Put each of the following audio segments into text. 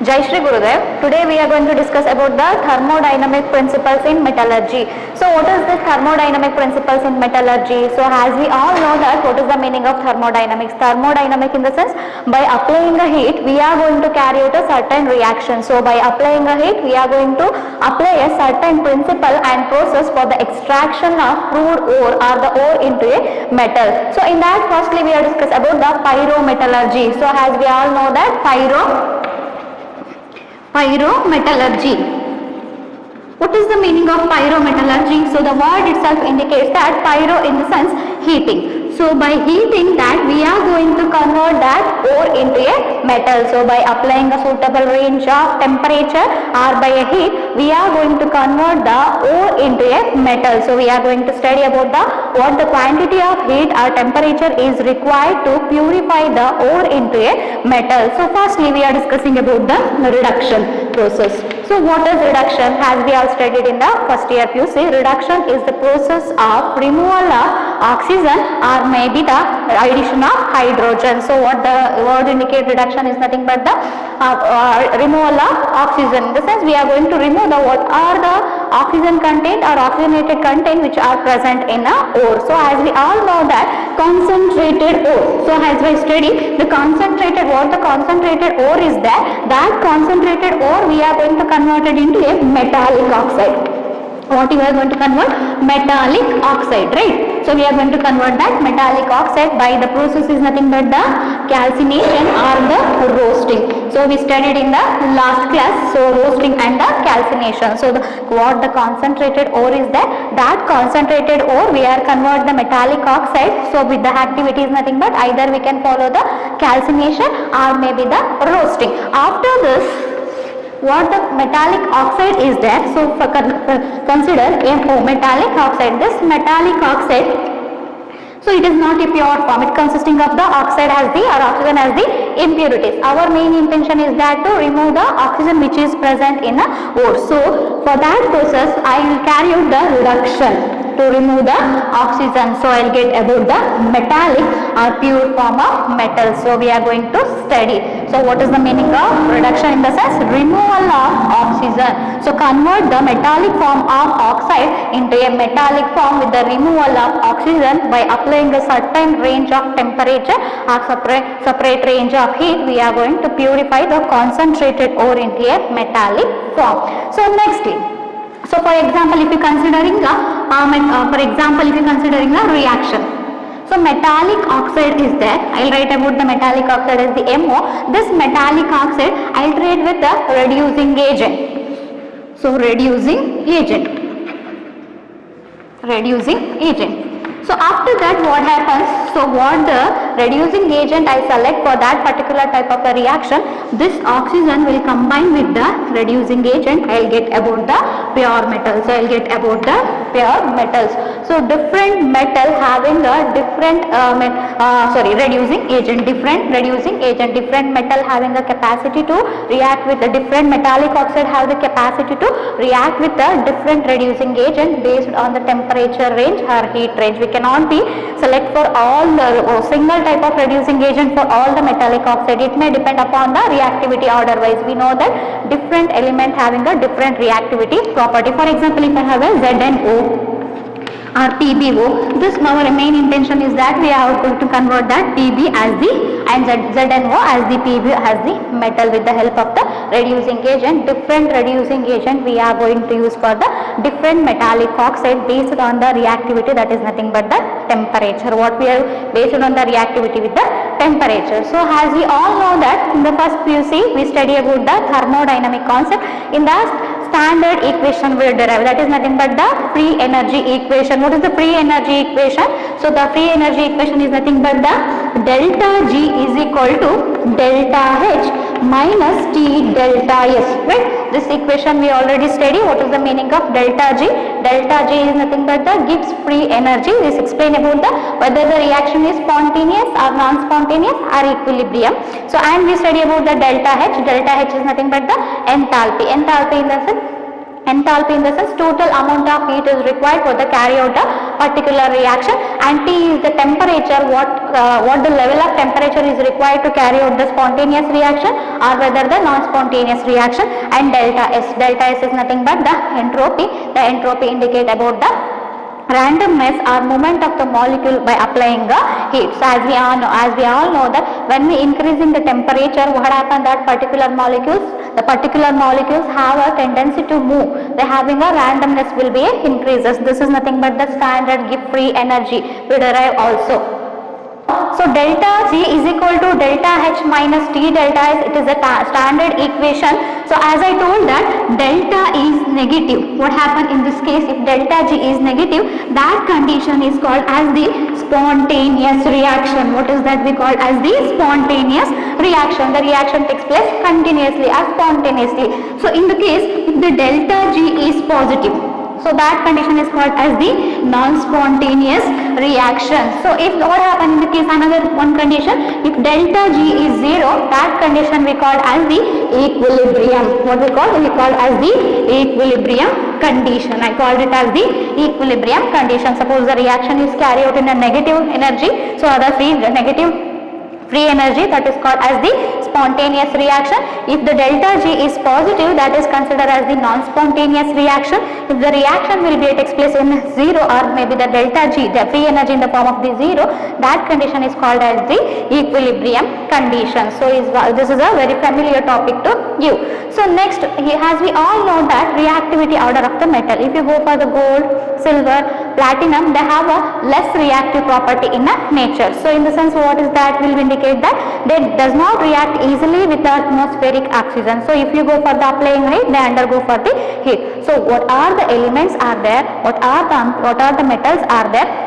Jai Shri Gurudev. Today we are going to discuss about the thermodynamic principles in metallurgy. So what is the thermodynamic principles in metallurgy? So as we all know that what is the meaning of thermodynamics? Thermodynamic in the sense by applying a heat we are going to carry out a certain reaction. So by applying a heat we are going to apply a certain principle and process for the extraction of crude ore or the ore into a metal. So in that firstly we are discuss about the pyrometallurgy. So as we all know that pyrometallurgy. What is the meaning of pyrometallurgy? So the word itself indicates that pyro in the sense heating. So by heating that we are going to convert that ore into a metal. So by applying a suitable range of temperature or by a heat we are going to convert the ore into a metal. So we are going to study about what the quantity of heat or temperature is required to purify the ore into a metal. So firstly we are discussing about the reduction process. So what is reduction? As we all studied in the first year PUC, reduction is the process of removal of oxygen or maybe the addition of hydrogen. So what the word indicate reduction is nothing but the removal of oxygen. In the sense we are going to remove the what are the oxygen content or oxygenated content which are present in a ore. So as we all know that concentrated ore. So as we study the concentrated ore is that concentrated ore we are going to convert it into a metallic oxide. What you are going to convert? Metallic oxide, right? So we are going to convert that metallic oxide by the process is nothing but the calcination or the roasting. So we studied in the last class, so roasting and the calcination. So what the concentrated ore is that concentrated ore we are convert the metallic oxide. So with the activity is nothing but either we can follow the calcination or maybe the roasting. After this, what the metallic oxide is there, so consider MO, metallic oxide. This metallic oxide, so it is not a pure form, it consisting of the oxide as the or oxygen as the impurities. Our main intention is that to remove the oxygen which is present in a ore. So for that process I will carry out the reduction to remove the oxygen. So I will get about the metallic or pure form of metal. So we are going to study. So what is the meaning of reduction? In the sense removal of oxygen. So convert the metallic form of oxide into a metallic form with the removal of oxygen by applying a certain range of temperature or separate range of heat. We are going to purify the concentrated ore into a metallic form. So nextly, so for example if you considering a reaction. So metallic oxide is there. I will write about the metallic oxide as the MO. This metallic oxide I will treat with the reducing agent. So reducing agent. So after that what happens? So what the reducing agent I select for that particular type of a reaction, this oxygen will combine with the reducing agent. I will get about the pure metals. So I will get about the pure metals. So different metal having a different reducing agent. Different metal having a capacity to react with the different metallic oxide have the capacity to react with the different reducing agent based on the temperature range or heat range. We cannot be select for all the single type of reducing agent for all the metallic oxide. It may depend upon the reactivity order wise. We know that different element having a different reactivity property. For example, if I have a ZNO or PbO, this our main intention is that we are going to convert that Pb as the and ZNO as the Pb as the metal with the help of the reducing agent. Different reducing agent we are going to use for the different metallic oxide based on the reactivity, that is nothing but the temperature. What we are based on the reactivity with the temperature. So as we all know that in the first PUC we study about the thermodynamic concept. In the standard equation we derive, that is nothing but the free energy equation. What is the free energy equation? So the free energy equation is nothing but the delta G is equal to delta H minus T delta S, right? This equation we already studied. What is the meaning of delta G? Delta G is nothing but the Gibbs free energy. This explain about the whether the reaction is spontaneous or non-spontaneous or equilibrium. So and we study about the delta H. Delta H is nothing but the enthalpy. Enthalpy in the sense Enthalpy in the sense total amount of heat is required for the carry out a particular reaction, and T is the temperature, what the level of temperature is required to carry out the spontaneous reaction or whether the non-spontaneous reaction, and delta S is nothing but the entropy indicate about the randomness or movement of the molecule by applying the heat. So as we all know that when we increasing the temperature, what happens that the particular molecules have a tendency to move. They having a randomness will be increases. This is nothing but the standard Gibbs free energy we derive also. So delta G is equal to delta H minus T delta S. It is a standard equation. So as I told that delta is negative. What happens in this case if delta G is negative? That condition is called as the spontaneous reaction. What is that we call as the spontaneous reaction? The reaction takes place continuously or spontaneously. So in the case if the delta G is positive, so that condition is called as the non-spontaneous reaction. So if what happens in the case another one condition, if delta G is 0, that condition we call as the equilibrium. What we call as the equilibrium condition. I called it as the equilibrium condition. Suppose the reaction is carried out in a negative energy, so other free energy, that is called as the spontaneous reaction. If the delta G is positive, that is considered as the non-spontaneous reaction. If the reaction will be takes place in 0 or maybe the delta G, the free energy in the form of the 0, that condition is called as the equilibrium condition. So this is a very familiar topic to you. So next, as we all know that reactivity order of the metal, if you go for the gold, silver, platinum, they have a less reactive property in nature. So in the sense what is that will indicate that they does not react easily with the atmospheric oxygen. So if you go for the applying heat, they undergo for the heat. So what are the elements are there? What are the metals are there?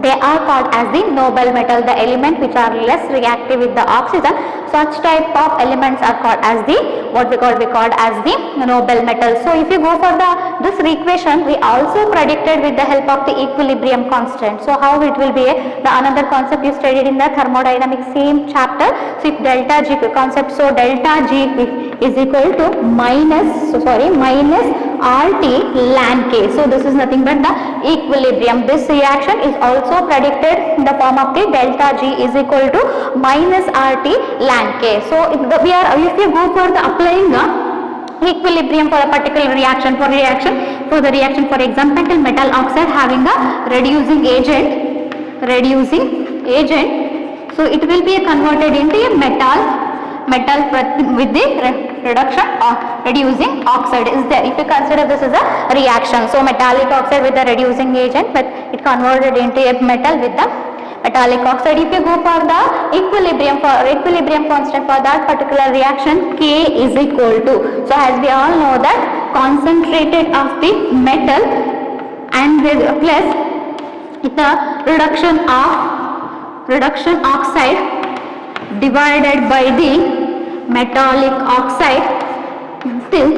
They are called as the noble metal, the element which are less reactive with the oxygen. Such type of elements are called as the what we called as the noble metal. So if you go for this equation, we also predicted with the help of the equilibrium constant. So how it will be the another concept you studied in the thermodynamics same chapter. So if delta G concept, so delta G is equal to minus RT ln K. So this is nothing but the equilibrium. This reaction is also predicted in the form of the delta G is equal to minus RT ln K. So if you go for the applying equilibrium for a particular reaction, for example metal oxide having a reducing agent, so it will be converted into a metal with the reducing oxide is there. If you consider this is a reaction, so metallic oxide with the reducing agent, but it converted into a metal with the metallic oxide. If you go for the equilibrium constant for that particular reaction, K is equal to, so as we all know that concentrated of the metal and with plus the reduction oxide divided by the metallic oxide still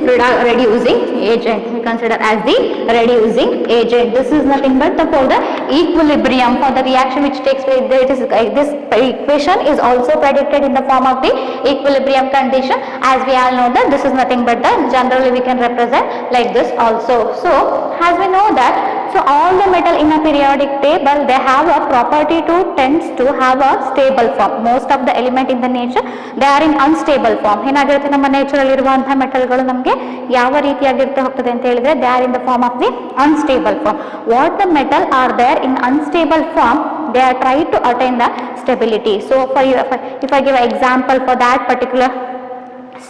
reducing agent, we consider as the reducing agent. This is nothing but for the equilibrium for the reaction which takes place. This equation is also predicted in the form of the equilibrium condition. As we all know that this is nothing but the generally we can represent like this also. So as we know that, so all the metal in a periodic table, they have a property to tends to have a stable form. Most of the element in the nature, they are in unstable form. ಏನಾಗಿರುತ್ತೆ ನಮ್ಮ nature ಅಲ್ಲಿ ಇರುವಂತಹ ಮೆಟಲ್ಗಳು ನಮಗೆ ಯಾವ ರೀತಿಯಾಗಿರುತ್ತೆ ಹೋಗ್ತದೆ ಅಂತ ಹೇಳಿದ್ರೆ they are in the form of the unstable form. What the metal are there in unstable form, they are trying to attain the stability. So if I give an example for that particular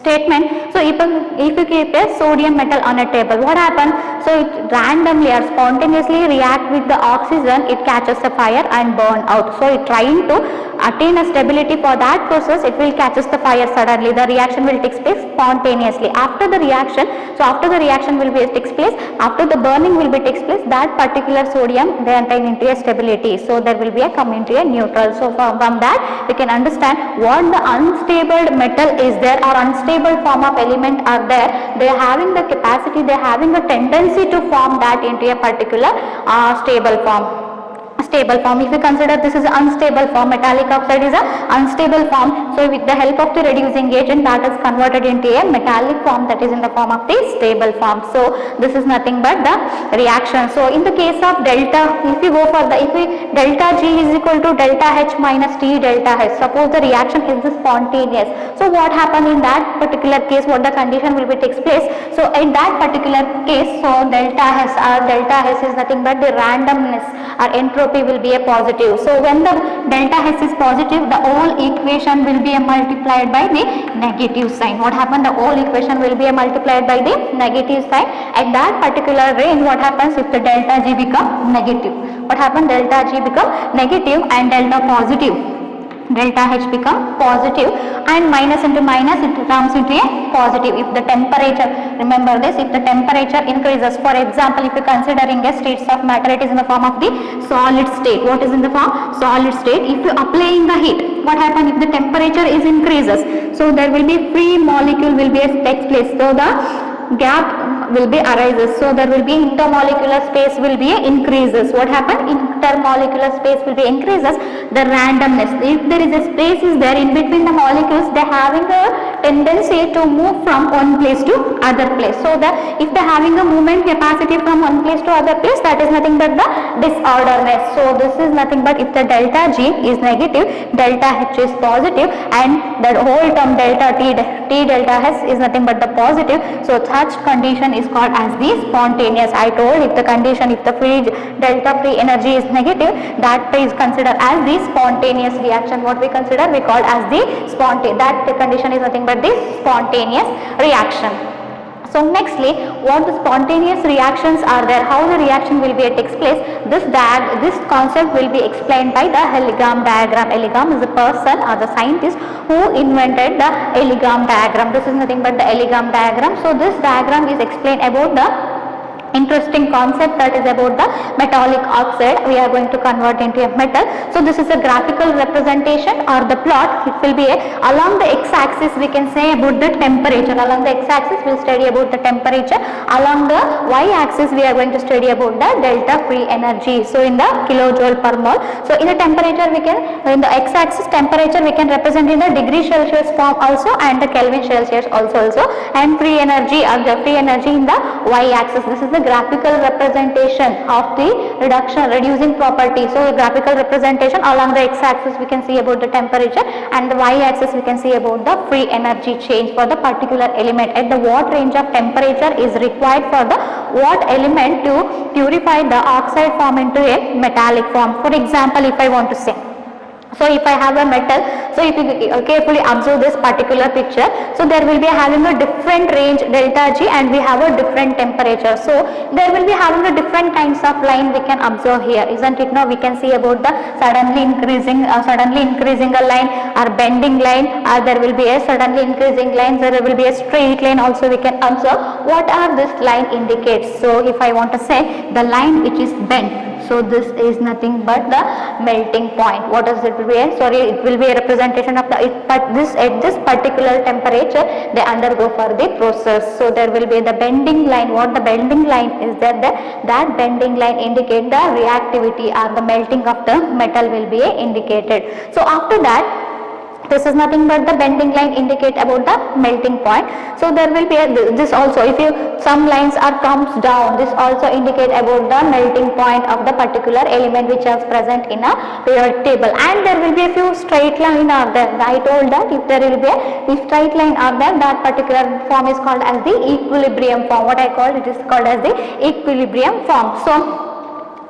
statement, so if you keep a sodium metal on a table, what happens? So it randomly or spontaneously react with the oxygen, it catches a fire and burn out. So it trying to attain a stability. For that process, it will catches the fire suddenly. The reaction will take place spontaneously. After the reaction will be takes place, after the burning will be takes place, that particular sodium they attain into a stability. So there will be a come into a neutral. So from that we can understand what the unstable metal is there or unstable form of element are there. They are having the capacity, they are having a tendency to form that into a particular stable form. stable form. If we consider this is unstable form, metallic oxide is a unstable form. So with the help of the reducing agent, that is converted into a metallic form, that is in the form of the stable form. So this is nothing but the reaction. So in the case of delta, if we go for the, if we delta G is equal to delta H minus T delta H, suppose the reaction is the spontaneous. So what happened in that particular case, what the condition will be takes place. So in that particular case, so delta H is nothing but the randomness or entropy will be a positive. So when the delta H is positive, the whole equation will be multiplied by the negative sign. What happened? The whole equation will be multiplied by the negative sign. At that particular range, what happens if the delta G become negative? What happened? Delta G become negative and delta positive. Delta H become positive, and minus into minus it comes into a positive. If the temperature, remember this, if the temperature increases, for example, if you are considering a states of matter, it is in the form of the solid state. What is in the form? Solid state. If you applying the heat, what happens if the temperature is increases? So there will be free molecule will be takes place. So the gap will be arises. So there will be intermolecular space will be increases. What happened? Intermolecular space will be increases. The randomness. If there is a space is there in between the molecules, they having a tendency to move from one place to other place. So that if they having a movement capacity from one place to other place, that is nothing but the disorderness. So this is nothing but if the delta G is negative, delta H is positive, and that whole term delta T delta H is nothing but the positive. So such condition is called as the spontaneous. I told if the condition, if the delta free energy is negative, that is considered as the spontaneous reaction. What we consider, we call as the spontaneous. That the condition is nothing but the spontaneous reaction. So nextly, what the spontaneous reactions are there, how the reaction will be takes place, this concept will be explained by the Elegam diagram. Elegam is the person or the scientist who invented the Elegam diagram. This is nothing but the Elegam diagram. So this diagram is explained about the interesting concept, that is about the metallic oxide. We are going to convert into a metal. So this is a graphical representation or the plot. It will be along the x-axis we can say about the temperature. Along the x-axis we will study about the temperature. Along the y-axis we are going to study about the delta free energy. So in the kilojoule per mole. So in the temperature we can, in the x-axis temperature we can represent in the degree Celsius form also, and the Kelvin Celsius also, and free energy or the free energy in the y-axis. This is the graphical representation of the reducing property. So the graphical representation along the x-axis we can see about the temperature, and the y-axis we can see about the free energy change for the particular element. At the what range of temperature is required for the what element to purify the oxide form into a metallic form. For example, if I want to say, so if I have a metal, so if you carefully observe this particular picture, so there will be having a different range delta G, and we have a different temperature. So there will be having a different kinds of line we can observe here, isn't it? Now we can see about the suddenly increasing a line or bending line, or there will be a suddenly increasing line, there will be a straight line also we can observe. What are this line indicates? So if I want to say the line which is bent, so this is nothing but the melting point. What does it be? It will be a representation of the, but this at this particular temperature they undergo for the process. So there will be the bending line. What the bending line is that that bending line indicate the reactivity or the melting of the metal will be indicated. So after that, this is nothing but the bending line indicate about the melting point. So there will be this also, if you some lines are comes down, this also indicate about the melting point of the particular element which is present in a periodic table. And there will be a few straight line are there. I told that if there will be a straight line are there, that particular form is called as the equilibrium form. What I call it is called as the equilibrium form. So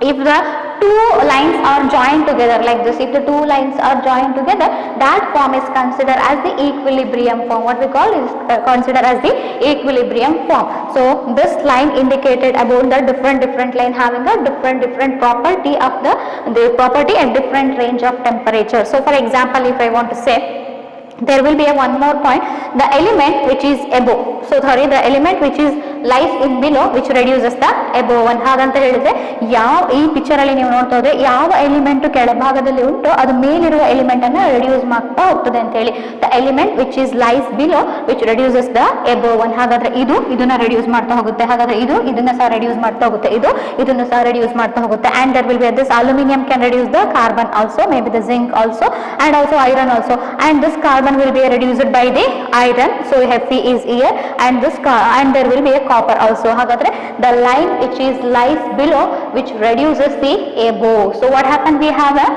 if the two lines are joined together like this, if the two lines are joined together, that form is considered as the equilibrium form. What we call is considered as the equilibrium form. So this line indicated about the different line having a different property of the property at different range of temperature. So for example, if I want to say there will be a one more point, the element which is above, so sorry, the element which is lies in below which reduces the above one. ಹಾಗಂತ ಹೇಳಿದ್ರೆ ಯಾವ ಈ picture ಅಲ್ಲಿ ನೀವು ನೋಡ್ತಾ ಹೋದ್ರೆ ಯಾವ element ಕೆಳಭಾಗದಲ್ಲಿ ಉಂಟು ಅದು ಮೇಲಿರುವ ಎಲಿಮೆಂಟ್ ಅನ್ನ ರೆಡ್ಯೂಸ್ ಮಾಡ್ತಾ ಹೋಗ್ತದೆ ಅಂತ ಹೇಳಿ. The element which is lies below which reduces the above one. ಹಾಗಾದ್ರೆ ಇದು ಇದನ್ನ ರೆಡ್ಯೂಸ್ ಮಾಡ್ತಾ ಹೋಗುತ್ತೆ, ಹಾಗಾದ್ರೆ ಇದು ಇದನ್ನ ಸಹ ರೆಡ್ಯೂಸ್ ಮಾಡ್ತಾ ಹೋಗುತ್ತೆ, ಇದು ಇದನ್ನು ಸಹ ರೆಡ್ಯೂಸ್ ಮಾಡ್ತಾ ಹೋಗುತ್ತೆ. And there will be this aluminum can reduce the carbon also, maybe the zinc also, and also iron also, and this carbon will be reduced by the iron, so Fe is here, and this and there will be a copper also. Hagadre the line which is lies below which reduces the above. So what happened, we have a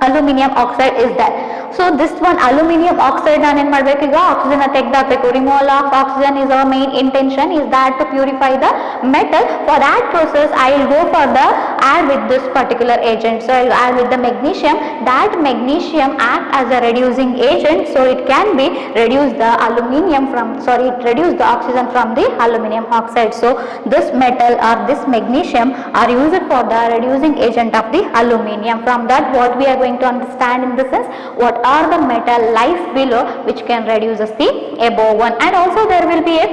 aluminum oxide is there. So this one aluminum oxide ನಾನು ಏನು ಮಾಡಬೇಕು, ಈಗ oxygen ತೆಗೆದಾಕಬೇಕು. Removal of oxygen is our main intention is that to purify the metal. For that process I will go for the add with this particular agent. So I will add with the magnesium. That magnesium act as a reducing agent, so it can be reduce the aluminum from, sorry, it reduce the oxygen from the aluminum oxide. So this metal or this magnesium are used for the reducing agent of the aluminum. From that what we are going to understand in the sense, what are the metal lies below which can reduce the above one. And also there will be a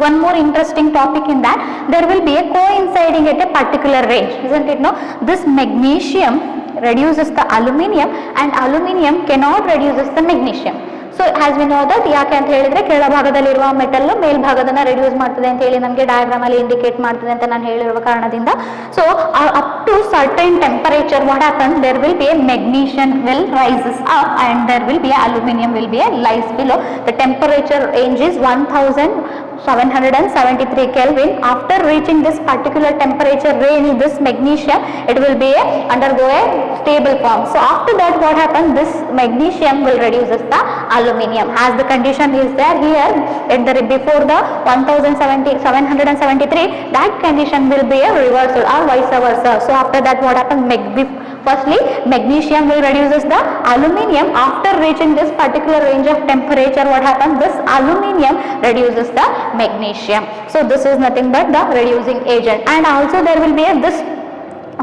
one more interesting topic in that, there will be a coinciding at a particular range, isn't it? No, this magnesium reduces the aluminum and aluminum cannot reduces the magnesium. So has we know that, ಯಾಕೆ ಅಂತ ಹೇಳಿದ್ರೆ ಕೆಳಭಾಗದಲ್ಲಿರುವ metal ಮೇಲ್ಭಾಗದನ್ನ reduce ಮಾಡ್ತದೆ ಅಂತ ಹೇಳಿ ನಮಗೆ diagram ಅಲ್ಲಿ indicate ಮಾಡ್ತದೆ ಅಂತ ನಾನು ಹೇಳಿರುವ ಕಾರಣದಿಂದ. So up to certain temperature what happen, there will be a magnesium will rises up and there will be a aluminium will be a lies below. The temperature range is 1773 Kelvin. After reaching this particular temperature range, this magnesium it will be undergo a stable form. So after that what happens, this magnesium will reduces the aluminum as the condition is there here at the before the 1773, that condition will be a reversal or vice versa. So after that what happens, firstly magnesium will reduces the aluminum. After reaching this particular range of temperature what happens, this aluminum reduces the magnesium. So this is nothing but the reducing agent. And also there will be this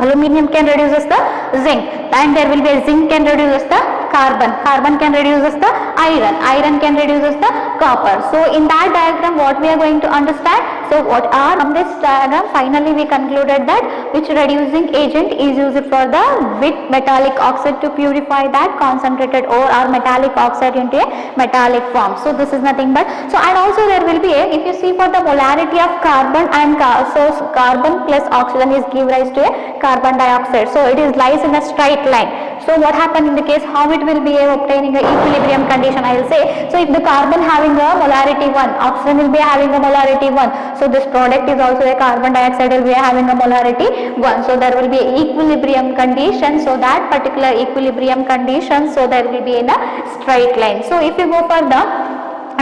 aluminum can reduces the zinc, and there will be a zinc can reduces the carbon, carbon can reduces the iron, iron can reduces the copper. So in that diagram what we are going to understand, so what are from this diagram finally we concluded that which reducing agent is used for the with metallic oxide to purify that concentrated ore or metallic oxide into a metallic form. So this is nothing but, so and also there will be a, if you see for the molarity of carbon and so carbon plus oxygen is give rise to a carbon dioxide. So it is lies in a straight line. So what happened in the case, how it will be obtaining a equilibrium condition, I will say. So if the carbon having a molarity 1, oxygen will be having a molarity 1. So this product is also a carbon dioxide will be having a molarity 1. So there will be equilibrium condition. So that particular equilibrium condition, so there will be in a straight line. So if you go for the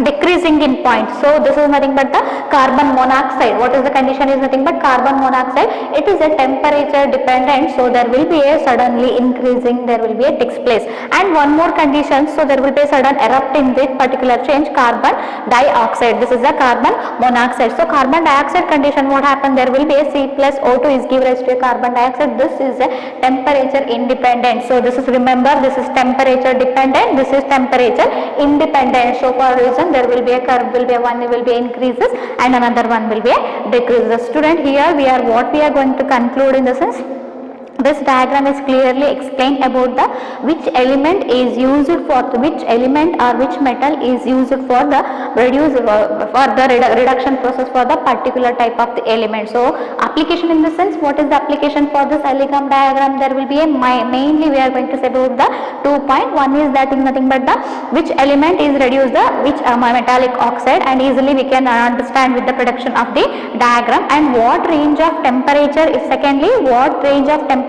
decreasing in point, so this is nothing but the carbon monoxide. What is the condition is nothing but carbon monoxide. It is a temperature dependent, so there will be a suddenly increasing, there will be a takes place. And one more condition, so there will be a sudden erupt in this particular change, carbon dioxide. This is a carbon monoxide. So carbon dioxide condition what happened, there will be a C plus O2 is give rise to a carbon dioxide. This is a temperature independent. So this is, remember, this is temperature dependent, this is temperature independent. So for reason there will be a curve, will be a one will be increases and another one will be a decreases. Student, here we are what we are going to conclude in the sense, this diagram is clearly explained about the which element is used for which element or which metal is used for the reduction process for the particular type of the element. So application in the sense, what is the application for this Elegam diagram, there will be a mainly we are going to say about the 2 point. One is that is nothing but the which element is reduced the which metallic oxide, and easily we can understand with the production of the diagram. And what range of temperature is, secondly what range of temperature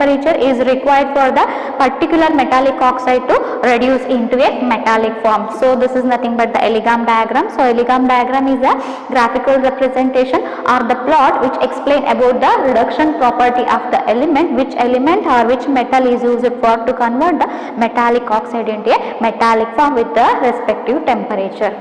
is required for the particular metallic oxide to reduce into a metallic form. So this is nothing but the Elegam diagram. So Elegam diagram is a graphical representation or the plot which explain about the reduction property of the element, which element or which metal is used for to convert the metallic oxide into a metallic form with the respective temperature.